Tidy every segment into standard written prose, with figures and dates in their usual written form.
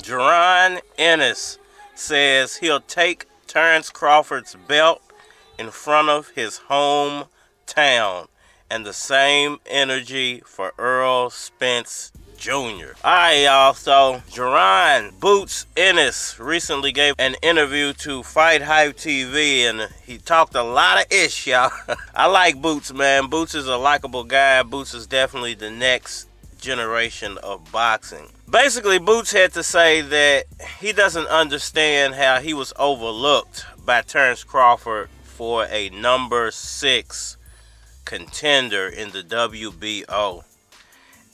Jaron Ennis says he'll take Terence Crawford's belt in front of his hometown, and the same energy for ERROL Spence Jr. Alright, y'all, so Jaron Boots Ennis recently gave an interview to Fight Hype TV, and he talked a lot of ish, y'all. I like Boots, man. Boots is a likable guy. Boots is definitely the next generation of boxing. Basically, Boots had to say that he doesn't understand how he was overlooked by Terence Crawford for a number 6 contender in the WBO.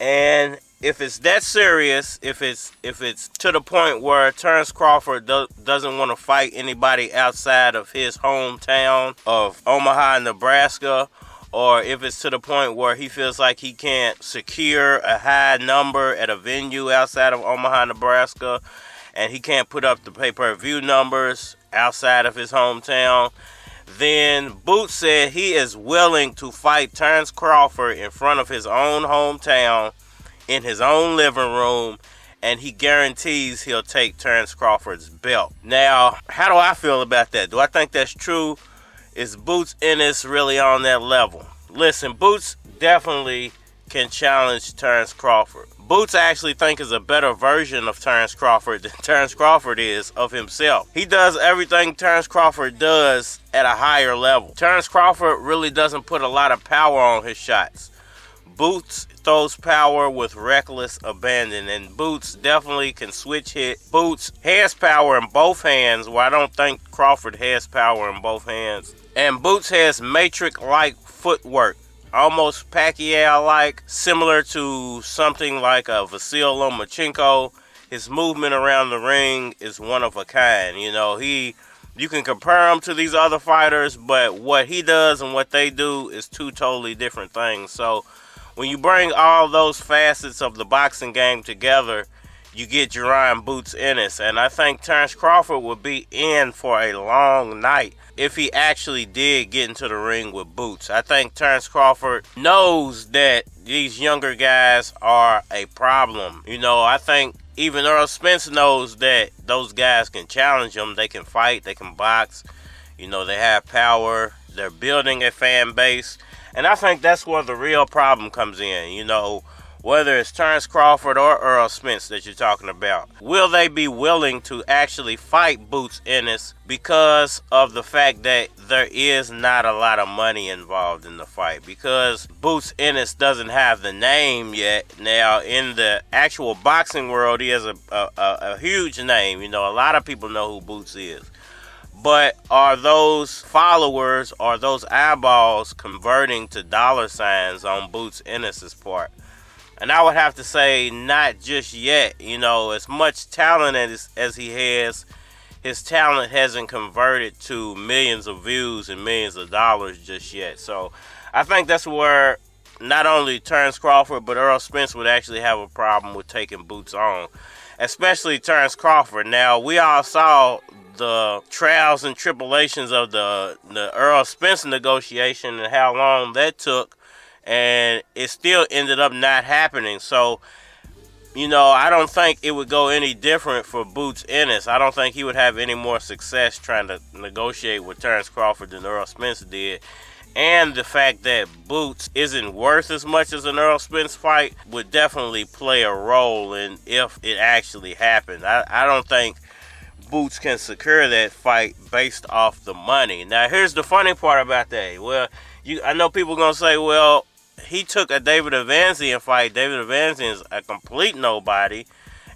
And if it's that serious, if it's to the point where Terence Crawford doesn't want to fight anybody outside of his hometown of Omaha, Nebraska, or if it's to the point where he feels like he can't secure a high number at a venue outside of Omaha, Nebraska, and he can't put up the pay-per-view numbers outside of his hometown, then Boots said he is willing to fight Terence Crawford in front of his own hometown, in his own living room, and he guarantees he'll take Terence Crawford's belt. Now, how do I feel about that? Do I think that's true? Is Boots Ennis really on that level? Listen, Boots definitely can challenge Terence Crawford. Boots I actually think is a better version of Terence Crawford than Terence Crawford is of himself. He does everything Terence Crawford does at a higher level. Terence Crawford really doesn't put a lot of power on his shots. Boots throws power with reckless abandon, and Boots definitely can switch hit. Boots has power in both hands, where I don't think Crawford has power in both hands. And Boots has matrix-like footwork, almost Pacquiao-like, similar to something like a Vasil Lomachenko. His movement around the ring is one of a kind. You know, you can compare him to these other fighters, but what he does and what they do is two totally different things. So when you bring all those facets of the boxing game together, you get Jaron Boots Ennis. And I think Terence Crawford would be in for a long night if he actually did get into the ring with Boots. I think Terence Crawford knows that these younger guys are a problem. You know, I think even ERROL Spence knows that those guys can challenge him. They can fight, they can box. You know, they have power. They're building a fan base. And I think that's where the real problem comes in. You know, whether it's Terence Crawford or ERROL Spence that you're talking about, will they be willing to actually fight Boots Ennis because of the fact that there is not a lot of money involved in the fight? Because Boots Ennis doesn't have the name yet. Now, in the actual boxing world, he has a huge name. You know, a lot of people know who Boots is. But are those followers, are those eyeballs converting to dollar signs on Boots Ennis' part? And I would have to say not just yet. You know, as much talent as he has, his talent hasn't converted to millions of views and millions of dollars just yet. So I think that's where not only Terence Crawford but ERROL Spence would actually have a problem with taking Boots on. Especially Terence Crawford. Now, we all saw the trials and tribulations of the ERROL Spence negotiation and how long that took, and it still ended up not happening. So, you know, I don't think it would go any different for Boots Ennis. I don't think he would have any more success trying to negotiate with Terence Crawford than ERROL Spence did. And the fact that Boots isn't worth as much as an ERROL Spence fight would definitely play a role in if it actually happened. I don't think Boots can secure that fight based off the money. Now, here's the funny part about that. Well, I know people are going to say, well, he took a David Avanesyan fight. David Avanesyan is a complete nobody,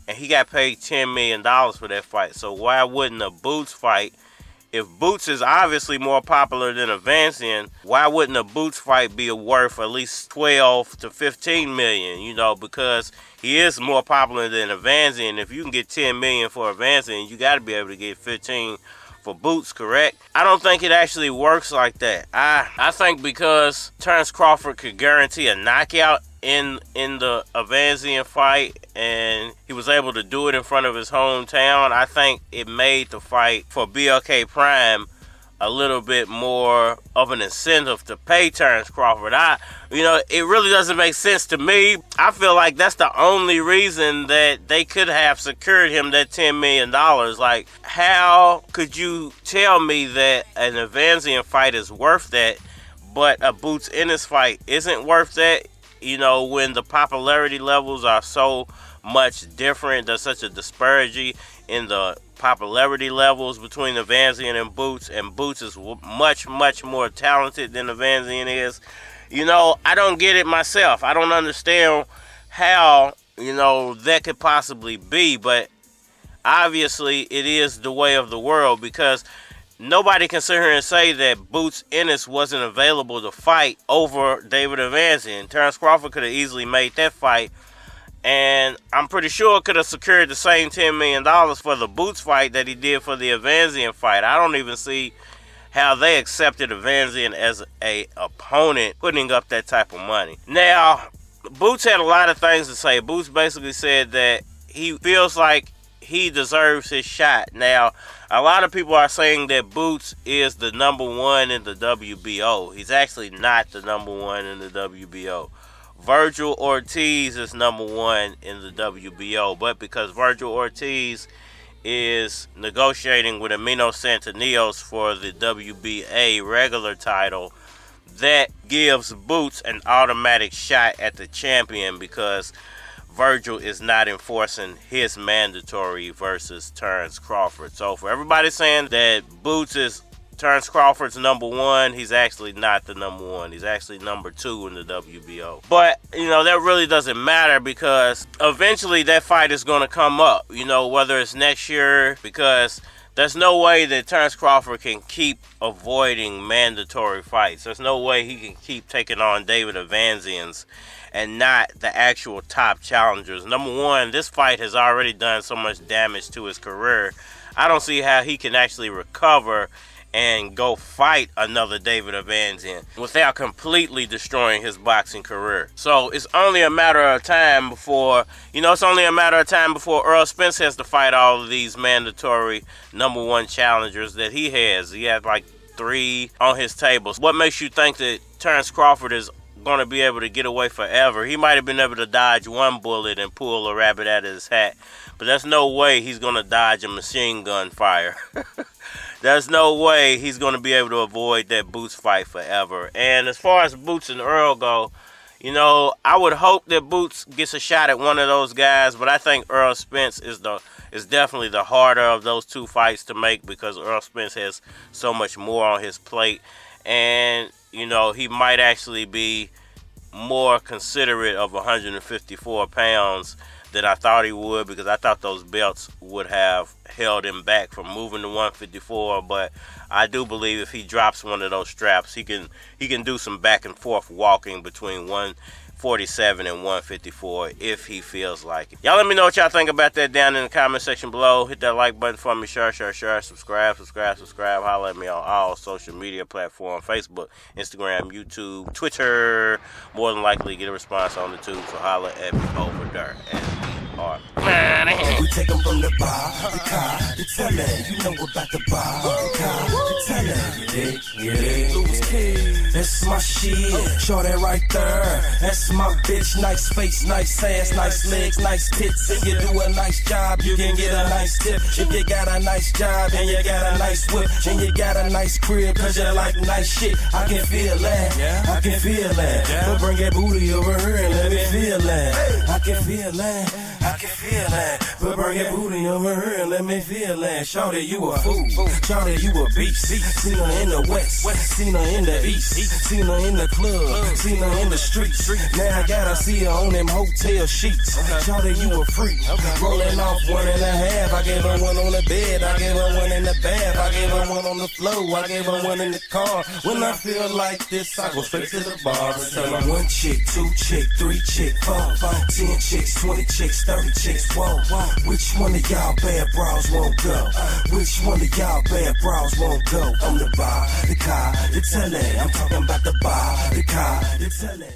and he got paid $10 million for that fight. So why wouldn't a Boots fight? If Boots is obviously more popular than Avanesyan, why wouldn't a Boots fight be worth at least 12 to 15 million? You know, because he is more popular than Avanesyan. If you can get 10 million for Avanesyan, you got to be able to get 15 for Boots, correct? I don't think it actually works like that. I think because Terence Crawford could guarantee a knockout in the Avanesyan fight, and he was able to do it in front of his hometown, I think it made the fight for BLK Prime a little bit more of an incentive to pay Terence Crawford. It really doesn't make sense to me. I feel like that's the only reason that they could have secured him that $10 million. Like, how could you tell me that an Avanesyan fight is worth that, but a Boots Ennis fight isn't worth that? When the popularity levels are so much different, there's such a disparity in the popularity levels between Avanesyan and Boots is much, much more talented than Avanesyan is. I don't get it myself. I don't understand how, that could possibly be, but obviously it is the way of the world, because nobody can sit here and say that Boots Ennis wasn't available to fight over David Avanesyan. Terence Crawford could have easily made that fight, and I'm pretty sure could have secured the same $10 million for the Boots fight that he did for the Avanesyan fight. I don't even see how they accepted Avanesyan as a opponent putting up that type of money. Now, Boots had a lot of things to say. Boots basically said that he feels like he deserves his shot. Now, a lot of people are saying that Boots is the number one in the WBO. He's actually not the number one in the WBO. Virgil Ortiz is number one in the WBO, but because Virgil Ortiz is negotiating with Amino Santanillos for the WBA regular title, that gives Boots an automatic shot at the champion, because Virgil is not enforcing his mandatory versus Terence Crawford. So for everybody saying that Boots is Terence Crawford's number one, he's actually not the number one. He's actually number two in the WBO. But, that really doesn't matter, because eventually that fight is going to come up, whether it's next year, because there's no way that Terence Crawford can keep avoiding mandatory fights. There's no way he can keep taking on David Avanesyans and not the actual top challengers. Number one, this fight has already done so much damage to his career. I don't see how he can actually recover and go fight another David Avanesyan without completely destroying his boxing career. So it's only a matter of time before, ERROL Spence has to fight all of these mandatory number one challengers that he has. He has like 3 on his tables. What makes you think that Terence Crawford is going to be able to get away forever? He might have been able to dodge one bullet and pull a rabbit out of his hat, but there's no way he's going to dodge a machine gun fire. There's no way he's going to be able to avoid that Boots fight forever. And as far as Boots and Earl go, I would hope that Boots gets a shot at one of those guys, but I think ERROL Spence is definitely the harder of those 2 fights to make, because ERROL Spence has so much more on his plate. And, he might actually be more considerate of 154 pounds than I thought he would, because I thought those belts would have held him back from moving to 154. But I do believe if he drops one of those straps, he can do some back and forth walking between 147 and 154 if he feels like it. Y'all let me know what y'all think about that down in the comment section below. Hit that like button for me, share, subscribe. Holla at me on all social media platforms: Facebook, Instagram, YouTube, Twitter. More than likely get a response on the tube, so holla at me over there. We take them from the bar, the car, the telly. You know about the bar, the car, the telly. Yeah. Louis King, that's my shit. Show that right there. That's my bitch. Nice face, nice ass, nice legs, nice tits. If you do a nice job, you can get a nice tip. If you got a nice job and you got a nice whip and you got a nice crib, cause you like nice shit, I can feel that. I can feel that. But bring that booty over here and let me feel that. I can feel that. I can feel that, but bring your booty over here and let me feel that. Shawty, you a fool. Shawty, you a beast. Seen her in the west, seen her in the east, seen her in the club, seen her in the streets. Now I gotta see her on them hotel sheets. Shawty, you a freak. Rolling off 1.5. I gave her one on the bed, I gave her one in the bath, I gave her one on the floor, I gave her one in the car. When I feel like this, I go straight to the bar and tell her 1 chick, 2 chick, 3 chick, 4, 10 chicks, 20 chicks, 30 chicks, whoa. Which one of y'all bad bras won't go? Which one of y'all bad bras won't go? From the bar, the car, the telly. I'm talking about the bar, the car, the telly.